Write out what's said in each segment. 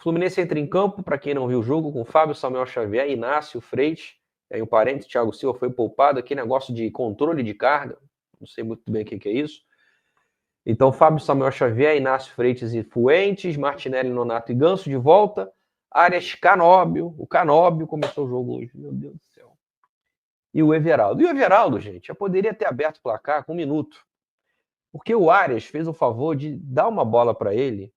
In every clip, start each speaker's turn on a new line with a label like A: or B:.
A: Fluminense entra em campo, para quem não viu o jogo, com Fábio, Samuel Xavier, Inácio, Freitas, aí o parente, Thiago Silva foi poupado, aqui negócio de controle de carga, não sei muito bem o que é isso. Então, Fábio, Samuel Xavier, Inácio, Freitas e Fuentes, Martinelli, Nonato e Ganso de volta, Arias, Canóbio, o Canóbio começou o jogo hoje, meu Deus do céu. E o Everaldo. E o Everaldo, gente, já poderia ter aberto o placar com 1 minuto, porque o Arias fez o favor de dar uma bola para ele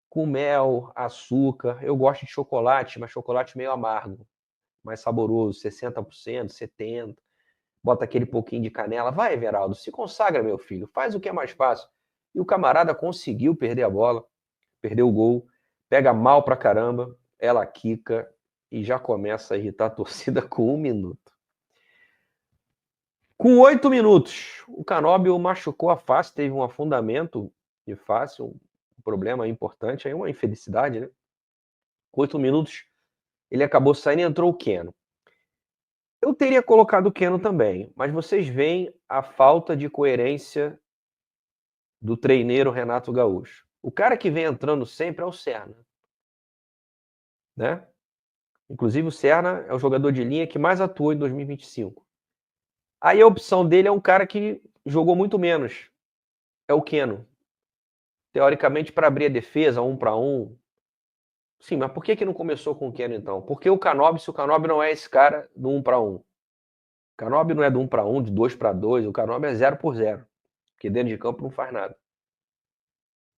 A: com mel, açúcar. Eu gosto de chocolate, mas chocolate meio amargo, mais saboroso, 60%, 70%. Bota aquele pouquinho de canela. Vai, Everaldo, se consagra, meu filho. Faz o que é mais fácil. E o camarada conseguiu perder a bola, perdeu o gol, pega mal pra caramba, ela quica e já começa a irritar a torcida com 1 minuto. Com 8 minutos, o Canóbio machucou a face, teve um afundamento de face, um problema importante, aí uma infelicidade, né? Com 8 minutos, ele acabou saindo e entrou o Keno. Eu teria colocado o Keno também, mas vocês veem a falta de coerência do treineiro Renato Gaúcho. O cara que vem entrando sempre é o Serna, né? Inclusive o Serna é o jogador de linha que mais atuou em 2025. Aí a opção dele é um cara que jogou muito menos, é o Keno. Teoricamente para abrir a defesa, 1 para 1. Sim, mas por que não começou com o Keno então? Porque o Canóbio, se o Canóbio não é esse cara do 1 para 1. O Canóbio não é do 1 para 1, de 2 para 2, o Canóbio é 0 por 0. Porque dentro de campo não faz nada.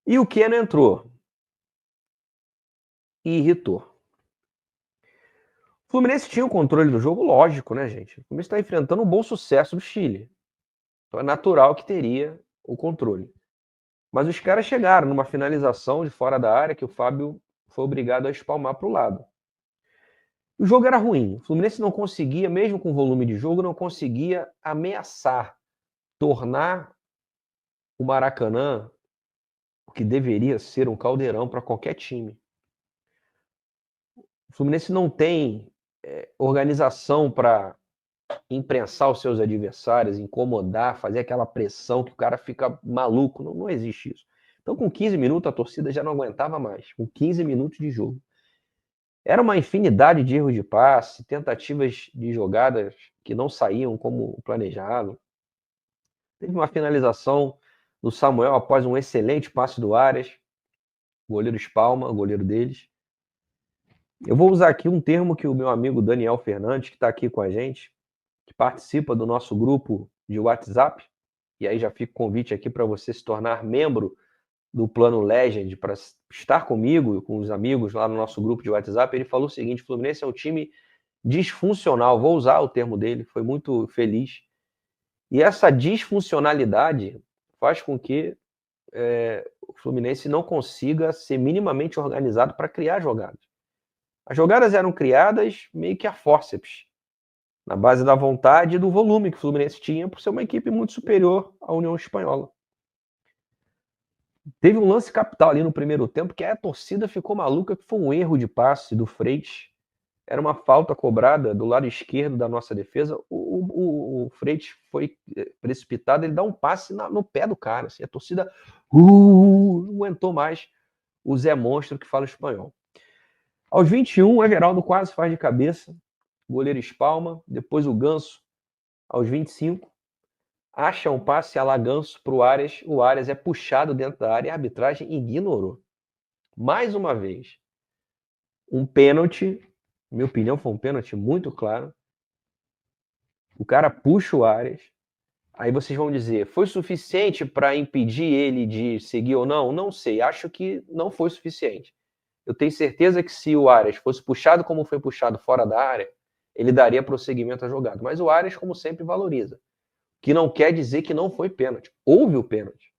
A: E o Keno entrou e irritou. O Fluminense tinha o controle do jogo, lógico, né, gente? O Fluminense está enfrentando um bom sucesso do Chile. Então é natural que teria o controle. Mas os caras chegaram numa finalização de fora da área que o Fábio foi obrigado a espalmar para o lado. O jogo era ruim. O Fluminense não conseguia, mesmo com volume de jogo, não conseguia ameaçar, tornar o Maracanã o que deveria ser um caldeirão para qualquer time. O Fluminense não tem organização para imprensar os seus adversários, incomodar, fazer aquela pressão que o cara fica maluco. Não existe isso. Então, com 15 minutos, a torcida já não aguentava mais. Com 15 minutos de jogo. Era uma infinidade de erros de passe, tentativas de jogadas que não saíam como planejado. Teve uma finalização do Samuel após um excelente passe do Arias. O goleiro espalma, o goleiro deles. Eu vou usar aqui um termo que o meu amigo Daniel Fernandes, que está aqui com a gente, que participa do nosso grupo de WhatsApp, e aí já fica o convite aqui para você se tornar membro do Plano Legend, para estar comigo e com os amigos lá no nosso grupo de WhatsApp. Ele falou o seguinte: o Fluminense é um time disfuncional, vou usar o termo dele, foi muito feliz. E essa disfuncionalidade faz com que o Fluminense não consiga ser minimamente organizado para criar jogadas. As jogadas eram criadas meio que a fórceps, na base da vontade e do volume que o Fluminense tinha, por ser uma equipe muito superior à União Espanhola. Teve um lance capital ali no primeiro tempo que a torcida ficou maluca, que foi um erro de passe do Freitas. Era uma falta cobrada do lado esquerdo da nossa defesa. O Freitas foi precipitado, ele dá um passe no pé do cara. Assim, a torcida não aguentou mais o Zé Monstro que fala espanhol. Aos 21, o Everaldo quase faz de cabeça. O goleiro espalma. Depois o Ganso, aos 25, acha um passe a la Ganso para o Arias. O Arias é puxado dentro da área e a arbitragem ignorou. Mais uma vez, um pênalti. Minha opinião, foi um pênalti muito claro. O cara puxa o Arias. Aí vocês vão dizer, foi suficiente para impedir ele de seguir ou não? Não sei, acho que não foi suficiente. Eu tenho certeza que se o Arias fosse puxado como foi puxado fora da área, ele daria prosseguimento à jogada. Mas o Arias, como sempre, valoriza. Que não quer dizer que não foi pênalti. Houve o pênalti.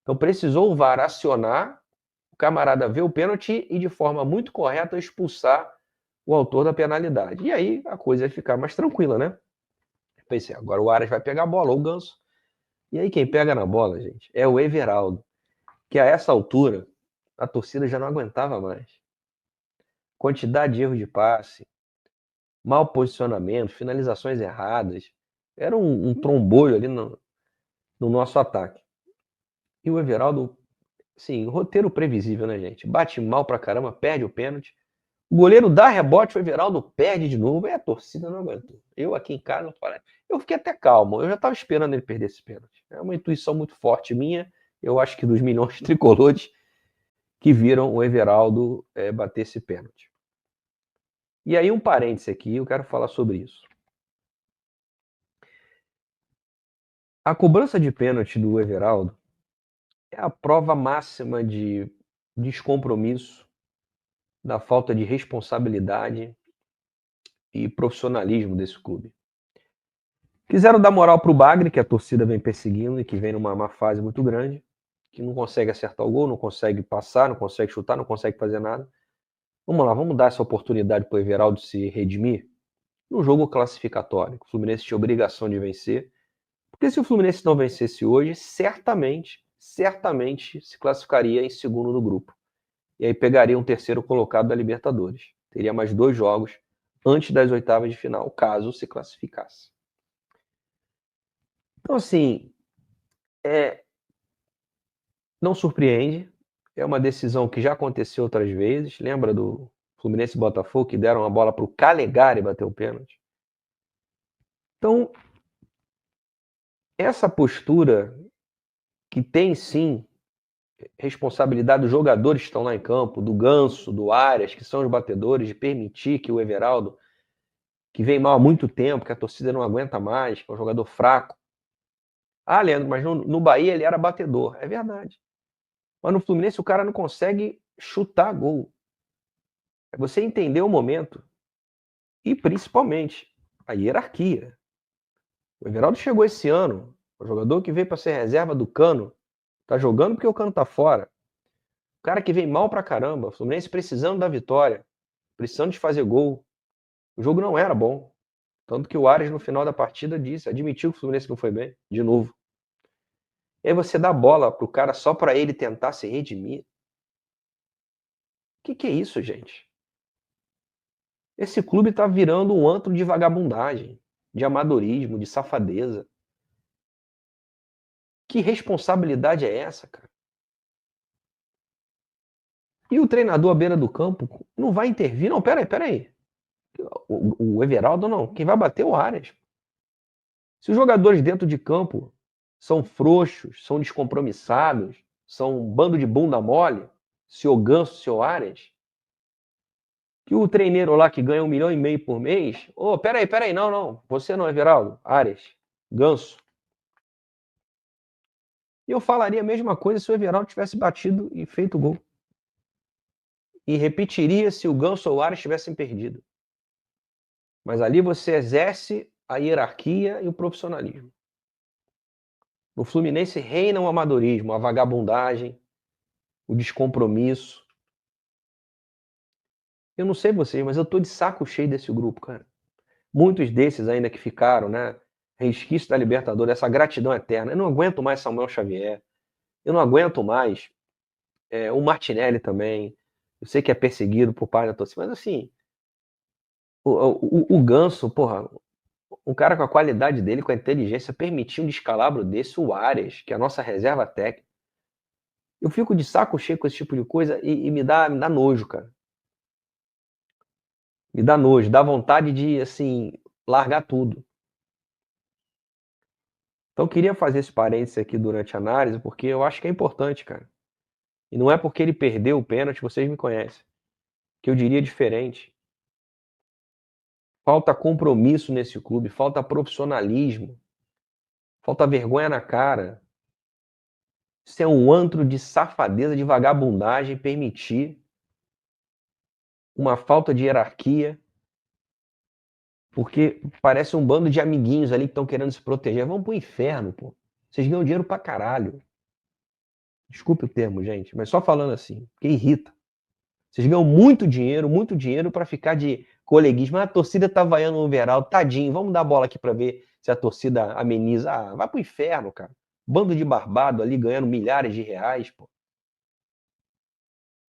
A: Então precisou o VAR acionar, o camarada ver o pênalti e de forma muito correta expulsar o autor da penalidade. E aí a coisa ia ficar mais tranquila, né? Pensei, agora o Arias vai pegar a bola, ou o Ganso. E aí quem pega na bola, gente, é o Everaldo. Que a essa altura, a torcida já não aguentava mais. Quantidade de erro de passe, mau posicionamento, finalizações erradas. Era um trombolho ali no nosso ataque. E o Everaldo Sim, roteiro previsível, né, gente? Bate mal pra caramba, perde o pênalti. O goleiro dá rebote, o Everaldo perde de novo, e a torcida não aguentou. Eu aqui em casa, eu fiquei até calmo, eu já estava esperando ele perder esse pênalti. É uma intuição muito forte minha, eu acho que dos milhões de tricolores que viram o Everaldo bater esse pênalti. E aí um parêntese aqui, eu quero falar sobre isso. A cobrança de pênalti do Everaldo é a prova máxima de descompromisso, da falta de responsabilidade e profissionalismo desse clube. Quiseram dar moral pro Bagre, que a torcida vem perseguindo e que vem numa má fase muito grande, que não consegue acertar o gol, não consegue passar, não consegue chutar, não consegue fazer nada. Vamos lá, vamos dar essa oportunidade pro Everaldo se redimir no jogo classificatório. O Fluminense tinha obrigação de vencer, porque se o Fluminense não vencesse hoje, certamente se classificaria em segundo do grupo. E aí pegaria um terceiro colocado da Libertadores. Teria mais 2 jogos antes das oitavas de final, caso se classificasse. Então, assim, não surpreende. É uma decisão que já aconteceu outras vezes. Lembra do Fluminense e Botafogo, que deram a bola para o Calegari bater o pênalti? Então, essa postura que tem sim responsabilidade dos jogadores que estão lá em campo, do Ganso, do Arias, que são os batedores, de permitir que o Everaldo, que vem mal há muito tempo, que a torcida não aguenta mais, que é um jogador fraco. Ah, Leandro, mas no Bahia ele era batedor. É verdade. Mas no Fluminense o cara não consegue chutar gol. É você entender o momento e, principalmente, a hierarquia. O Everaldo chegou esse ano, o jogador que veio para ser reserva do Cano, tá jogando porque o Cano tá fora. O cara que vem mal pra caramba, o Fluminense precisando da vitória, precisando de fazer gol. O jogo não era bom. Tanto que o Arias, no final da partida, admitiu que o Fluminense não foi bem, de novo. E aí você dá bola pro cara só para ele tentar se redimir. Que é isso, gente? Esse clube tá virando um antro de vagabundagem, de amadorismo, de safadeza. Que responsabilidade é essa, cara? E o treinador à beira do campo não vai intervir? Não, peraí. O Everaldo não. Quem vai bater é o Arias. Se os jogadores dentro de campo são frouxos, são descompromissados, são um bando de bunda mole, seu Ganso, seu Arias, que o treineiro lá que ganha 1,5 milhão por mês, peraí, não, você não, Everaldo, Arias, Ganso. E eu falaria a mesma coisa se o Everaldo tivesse batido e feito o gol. E repetiria se o Ganso ou o Arias tivessem perdido. Mas ali você exerce a hierarquia e o profissionalismo. No Fluminense reina o amadorismo, a vagabundagem, o descompromisso. Eu não sei vocês, mas eu tô de saco cheio desse grupo, cara. Muitos desses ainda que ficaram, né? Resquício da Libertadores, essa gratidão eterna. Eu não aguento mais Samuel Xavier. Eu não aguento mais o Martinelli também. Eu sei que é perseguido por parte da torcida, mas assim, o Ganso, porra, um cara com a qualidade dele, com a inteligência, permitiu um descalabro desse, o Arias, que é a nossa reserva técnica. Eu fico de saco cheio com esse tipo de coisa e me dá nojo, cara. Me dá nojo, dá vontade de, assim, largar tudo. Então, eu queria fazer esse parênteses aqui durante a análise, porque eu acho que é importante, cara. E não é porque ele perdeu o pênalti, vocês me conhecem, que eu diria diferente. Falta compromisso nesse clube, falta profissionalismo, falta vergonha na cara. Isso é um antro de safadeza, de vagabundagem, permitir uma falta de hierarquia, porque parece um bando de amiguinhos ali que estão querendo se proteger. Vamos pro inferno, pô. Vocês ganham dinheiro pra caralho. Desculpe o termo, gente, mas só falando assim, que irrita. Vocês ganham muito dinheiro para ficar de coleguismo. Ah, a torcida tá vaiando o Everaldo, tadinho, vamos dar bola aqui para ver se a torcida ameniza. Ah, vai pro inferno, cara. Bando de barbado ali ganhando milhares de reais, pô.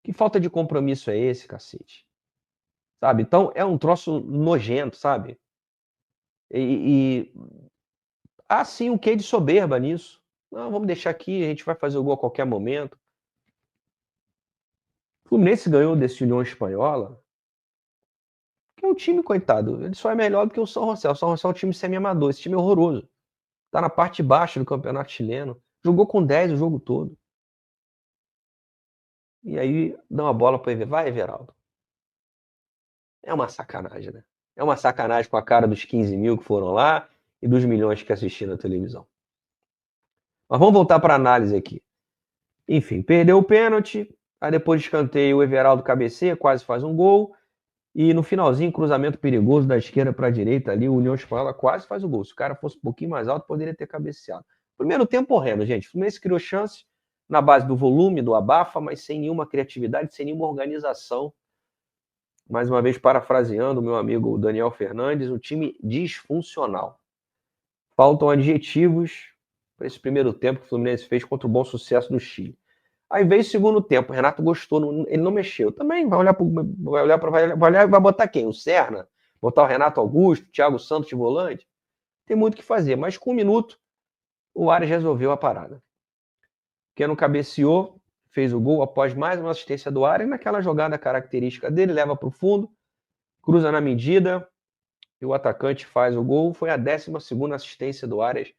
A: Que falta de compromisso é esse, cacete? Sabe? Então é um troço nojento, sabe? E há sim um quê de soberba nisso. Não, vamos deixar aqui, a gente vai fazer o gol a qualquer momento. Fluminense ganhou desse União Espanhola, que é um time, coitado, ele só é melhor do que o São José. O São José é um time semi-amador, esse time é horroroso. Tá na parte baixa do campeonato chileno. Jogou com 10 o jogo todo. E aí dá uma bola para ele. Vai, Everaldo. É uma sacanagem, né? É uma sacanagem com a cara dos 15 mil que foram lá e dos milhões que assistiram na televisão. Mas vamos voltar para a análise aqui. Enfim, perdeu o pênalti. Aí depois de escanteio, o Everaldo cabeceia, quase faz um gol. E no finalzinho, cruzamento perigoso da esquerda para a direita ali, o União Espanhola quase faz o gol. Se o cara fosse um pouquinho mais alto, poderia ter cabeceado. Primeiro tempo horrendo, gente. O Fluminense criou chance na base do volume, do abafa, mas sem nenhuma criatividade, sem nenhuma organização. Mais uma vez, parafraseando o meu amigo Daniel Fernandes, um time disfuncional. Faltam adjetivos para esse primeiro tempo que o Fluminense fez contra o Bom Sucesso do Chile. Aí veio o segundo tempo, o Renato gostou, ele não mexeu. Também vai olhar e vai botar quem? O Serna? Botar o Renato Augusto, o Thiago Santos de volante? Tem muito o que fazer, mas com um minuto o Ares resolveu a parada. Keno cabeceou, fez o gol após mais uma assistência do Ares, naquela jogada característica dele, leva para o fundo, cruza na medida e o atacante faz o gol. Foi a 12ª assistência do Ares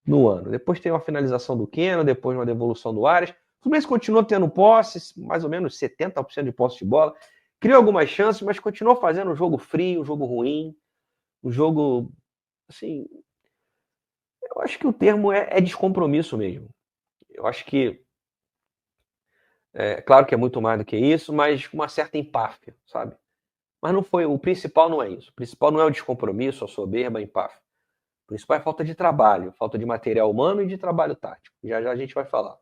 A: no ano. Depois tem uma finalização do Keno, depois uma devolução do Ares. O Fluminense continua tendo posse, mais ou menos 70% de posse de bola. Criou algumas chances, mas continuou fazendo um jogo frio, um jogo ruim, um jogo, assim, eu acho que o termo é descompromisso mesmo. Eu acho que, claro que é muito mais do que isso, mas uma certa empáfia, sabe? Mas não foi, o principal não é isso. O principal não é o descompromisso, a soberba, a empáfia. O principal é a falta de trabalho, falta de material humano e de trabalho tático. Já já a gente vai falar.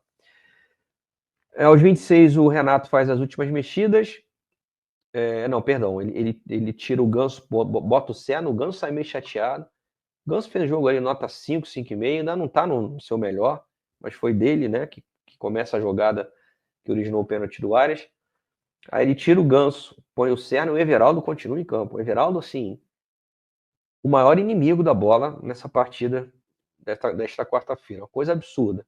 A: Aos 26, o Renato faz as últimas mexidas. Não, perdão, ele tira o Ganso, bota o Sé no Ganso, sai meio chateado. O Ganso fez jogo aí, nota 5, 5,5, ainda não tá no seu melhor, mas foi dele, né, que começa a jogada que originou o pênalti do Ares. Aí ele tira o Ganso, põe o Serna e o Everaldo continua em campo. O Everaldo, assim, o maior inimigo da bola nessa partida desta quarta-feira. Uma coisa absurda.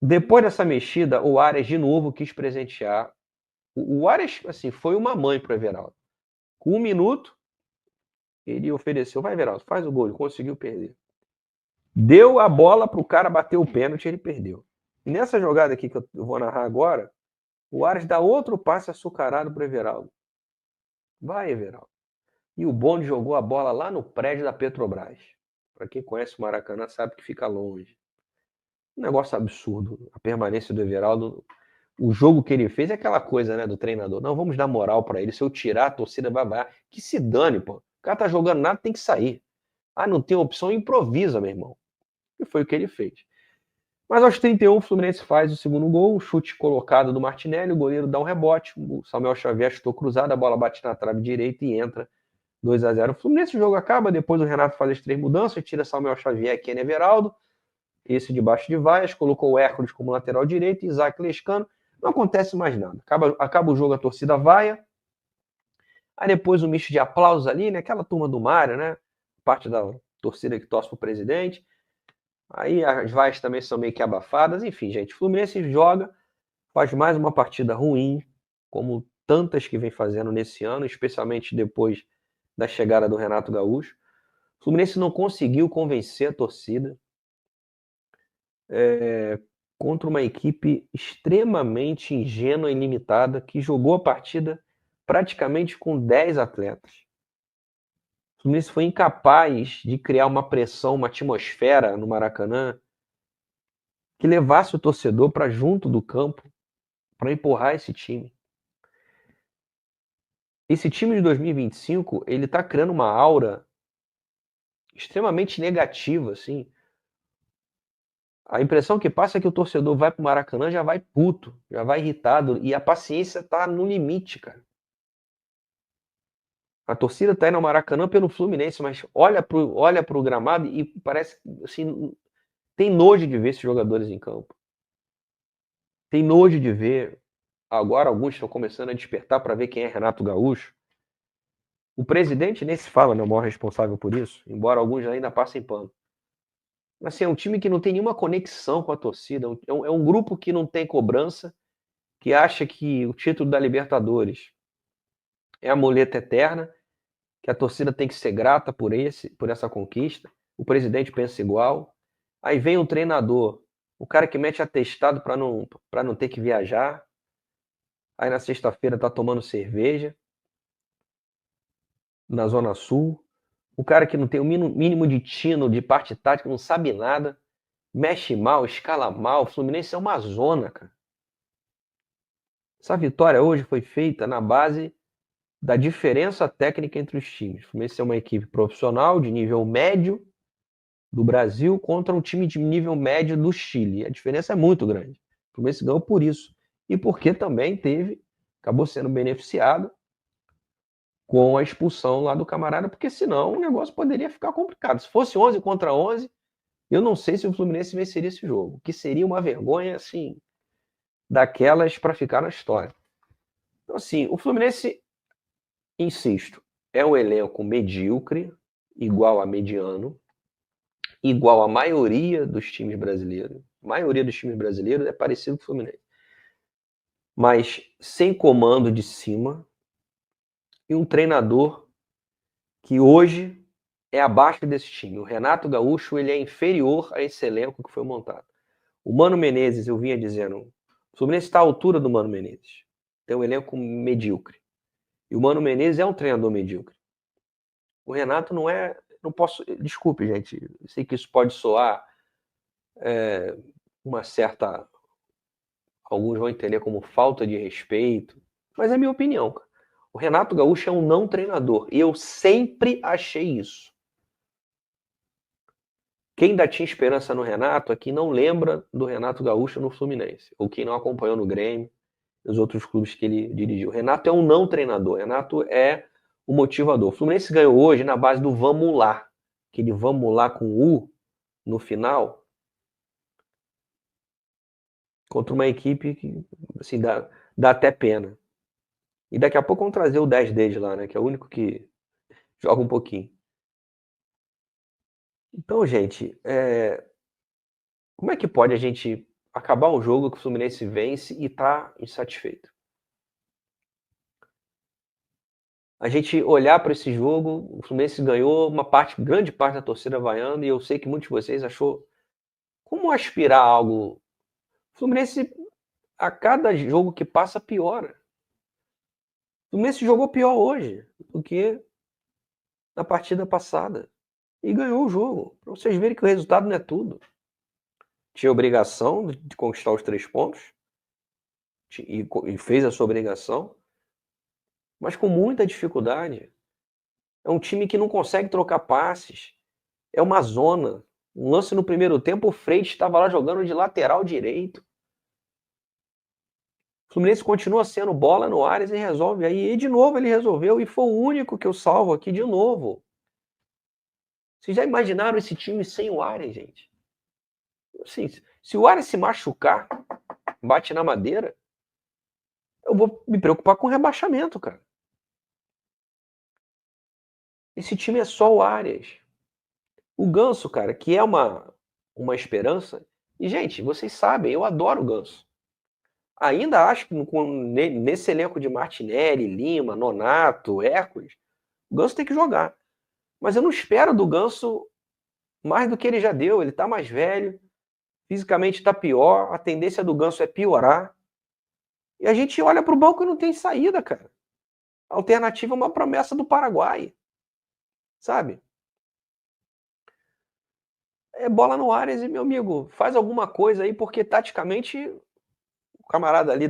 A: Depois dessa mexida, o Ares de novo quis presentear. O Ares, assim, foi uma mãe pro Everaldo. Com um minuto, ele ofereceu, vai, Everaldo, faz o gol. Ele conseguiu perder. Deu a bola pro cara bater o pênalti e ele perdeu. E nessa jogada aqui que eu vou narrar agora, o Ares dá outro passe açucarado pro Everaldo. Vai, Everaldo. E o bonde jogou a bola lá no prédio da Petrobras. Para quem conhece o Maracanã sabe que fica longe. Um negócio absurdo. A permanência do Everaldo. O jogo que ele fez é aquela coisa, né, do treinador. Não, vamos dar moral para ele. Se eu tirar, a torcida vai. Que se dane, pô. O cara tá jogando nada, tem que sair. Ah, não tem opção, improvisa, meu irmão. E foi o que ele fez. Mas aos 31, o Fluminense faz o segundo gol, um chute colocado do Martinelli, o goleiro dá um rebote, o Samuel Xavier chutou cruzado, a bola bate na trave direita e entra 2-0. O Fluminense, o jogo acaba, depois o Renato faz as 3 mudanças, tira Samuel Xavier, Kenny Everaldo, esse debaixo de vaias, colocou o Hércules como lateral direito, Isaac Lescano, não acontece mais nada. Acaba o jogo, a torcida vaia, aí depois um misto de aplausos ali, né, aquela turma do Mário, né, parte da torcida que torce pro presidente. Aí as vaias também são meio que abafadas. Enfim, gente, o Fluminense joga, faz mais uma partida ruim, como tantas que vem fazendo nesse ano, especialmente depois da chegada do Renato Gaúcho. O Fluminense não conseguiu convencer a torcida contra uma equipe extremamente ingênua e limitada, que jogou a partida praticamente com 10 atletas. O Fluminense foi incapaz de criar uma pressão, uma atmosfera no Maracanã que levasse o torcedor para junto do campo para empurrar esse time. Esse time de 2025, ele tá criando uma aura extremamente negativa, assim. A impressão que passa é que o torcedor vai pro Maracanã, já vai puto, já vai irritado, e a paciência tá no limite, cara. A torcida tá indo ao Maracanã pelo Fluminense, mas olha pro gramado e parece, assim, tem nojo de ver esses jogadores em campo. Tem nojo de ver. Agora alguns estão começando a despertar para ver quem é Renato Gaúcho. O presidente nem se fala, né, o maior responsável por isso, embora alguns ainda passem pano. Assim, é um time que não tem nenhuma conexão com a torcida, é um grupo que não tem cobrança, que acha que o título da Libertadores é a muleta eterna, que a torcida tem que ser grata por essa conquista. O presidente pensa igual. Aí vem o treinador, o cara que mete atestado para não ter que viajar. Aí na sexta-feira tá tomando cerveja na Zona Sul. O cara que não tem o mínimo de tino, de parte tática, não sabe nada, mexe mal, escala mal. O Fluminense é uma zona, cara. Essa vitória hoje foi feita na base da diferença técnica entre os times. O Fluminense é uma equipe profissional de nível médio do Brasil contra um time de nível médio do Chile. A diferença é muito grande. O Fluminense ganhou por isso. E porque também acabou sendo beneficiado com a expulsão lá do camarada, porque senão o negócio poderia ficar complicado. Se fosse 11 contra 11, eu não sei se o Fluminense venceria esse jogo, que seria uma vergonha, assim, daquelas para ficar na história. Então, assim, o Fluminense, insisto, é um elenco medíocre, igual a mediano, igual a maioria dos times brasileiros. A maioria dos times brasileiros é parecido com o Fluminense. Mas sem comando de cima e um treinador que hoje é abaixo desse time. O Renato Gaúcho, ele é inferior a esse elenco que foi montado. O Mano Menezes, eu vinha dizendo, o Fluminense está à altura do Mano Menezes. Tem um elenco medíocre. E o Mano Menezes é um treinador medíocre. O Renato não é... Não posso... Desculpe, gente. Eu sei que isso pode soar uma certa... Alguns vão entender como falta de respeito. Mas é a minha opinião. O Renato Gaúcho é um não treinador. E eu sempre achei isso. Quem ainda tinha esperança no Renato é quem não lembra do Renato Gaúcho no Fluminense. Ou quem não acompanhou no Grêmio e os outros clubes que ele dirigiu. O Renato é um não treinador. O Renato é o motivador. O Fluminense ganhou hoje na base do vamos lá. Aquele vamos lá com U no final. Contra uma equipe que assim, dá até pena. E daqui a pouco vamos trazer o 10 deles lá, né? Que é o único que joga um pouquinho. Então, gente, como é que pode a gente acabar um jogo que o Fluminense vence e tá insatisfeito? A gente olhar para esse jogo, o Fluminense ganhou, grande parte da torcida vaiando, e eu sei que muitos de vocês achou como aspirar a algo. O Fluminense, a cada jogo que passa, piora. O Fluminense jogou pior hoje do que na partida passada. E ganhou o jogo. Para vocês verem que o resultado não é tudo. Tinha obrigação de conquistar os 3 pontos. E fez a sua obrigação. Mas com muita dificuldade. É um time que não consegue trocar passes. É uma zona. Um lance no primeiro tempo, o Freire estava lá jogando de lateral direito. O Fluminense continua sendo bola no Ares e resolve aí. E de novo ele resolveu e foi o único que eu salvo aqui de novo. Vocês já imaginaram esse time sem o Ares, gente? Assim, se o Ares se machucar, bate na madeira, eu vou me preocupar com o rebaixamento, cara. Esse time é só o Arias. O Ganso, cara, que é uma esperança. E, gente, vocês sabem, eu adoro o Ganso. Ainda acho que nesse elenco de Martinelli, Lima, Nonato, Hércules, o Ganso tem que jogar. Mas eu não espero do Ganso mais do que ele já deu. Ele tá mais velho, fisicamente tá pior, a tendência do Ganso é piorar. E a gente olha pro banco e não tem saída, cara. A alternativa é uma promessa do Paraguai. Sabe? É bola no Ares e, meu amigo, faz alguma coisa aí, porque taticamente o camarada ali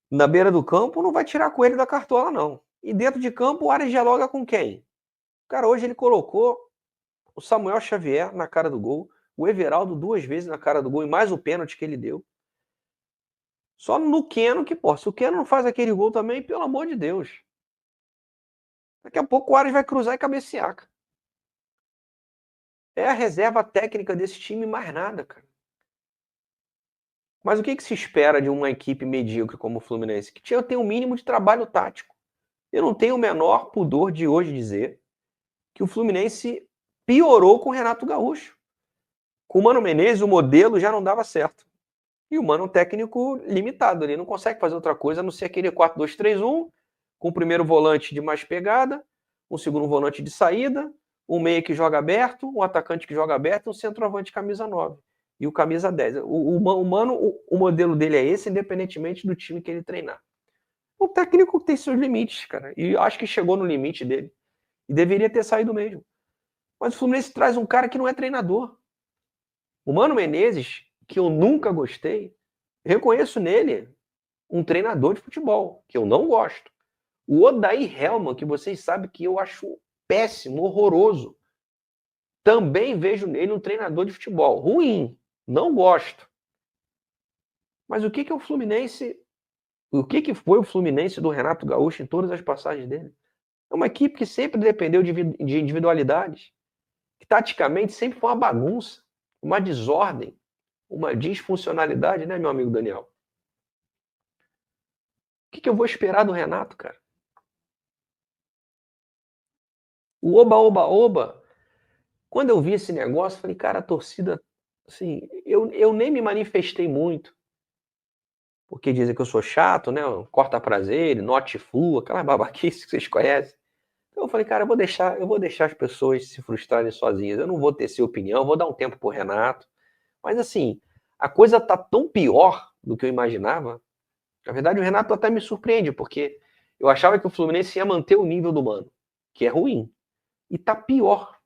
A: na beira do campo não vai tirar coelho da cartola, não. E dentro de campo o Ares dialoga com quem? Cara, hoje ele colocou o Samuel Xavier na cara do gol, o Everaldo 2 vezes na cara do gol e mais o pênalti que ele deu. Só no Keno que, pô, se o Keno não faz aquele gol também, pelo amor de Deus. Daqui a pouco o Ares vai cruzar e cabecear, cara. É a reserva técnica desse time, mais nada, cara. Mas o que se espera de uma equipe medíocre como o Fluminense? Que tem um mínimo de trabalho tático. Eu não tenho o menor pudor de hoje dizer que o Fluminense piorou com o Renato Gaúcho. Com o Mano Menezes, o modelo já não dava certo. E o Mano é um técnico limitado, ele não consegue fazer outra coisa a não ser aquele 4-2-3-1, com o primeiro volante de mais pegada, um segundo volante de saída, um meia que joga aberto, um atacante que joga aberto e um centroavante camisa 9. E o camisa 10. O Mano, o modelo dele é esse, independentemente do time que ele treinar. O técnico tem seus limites, cara. E acho que chegou no limite dele. E deveria ter saído mesmo. Mas o Fluminense traz um cara que não é treinador. O Mano Menezes, que eu nunca gostei, reconheço nele um treinador de futebol, que eu não gosto. O Odair Hellmann, que vocês sabem que eu acho péssimo, horroroso, também vejo nele um treinador de futebol. Ruim, não gosto. Mas o que é o Fluminense? O que foi o Fluminense do Renato Gaúcho em todas as passagens dele? É uma equipe que sempre dependeu de individualidades, que taticamente sempre foi uma bagunça, uma desordem, uma disfuncionalidade, né, meu amigo Daniel? O que eu vou esperar do Renato, cara? O oba-oba-oba, quando eu vi esse negócio, falei, cara, a torcida, assim, eu nem me manifestei muito, porque dizem que eu sou chato, né? Corta prazer, not flu, aquela babaquice que vocês conhecem. Então eu falei, cara, eu vou deixar as pessoas se frustrarem sozinhas. Eu não vou ter sua opinião, vou dar um tempo pro Renato. Mas assim, a coisa tá tão pior do que eu imaginava. Na verdade, o Renato até me surpreende, porque eu achava que o Fluminense ia manter o nível do Mano, que é ruim. E tá pior.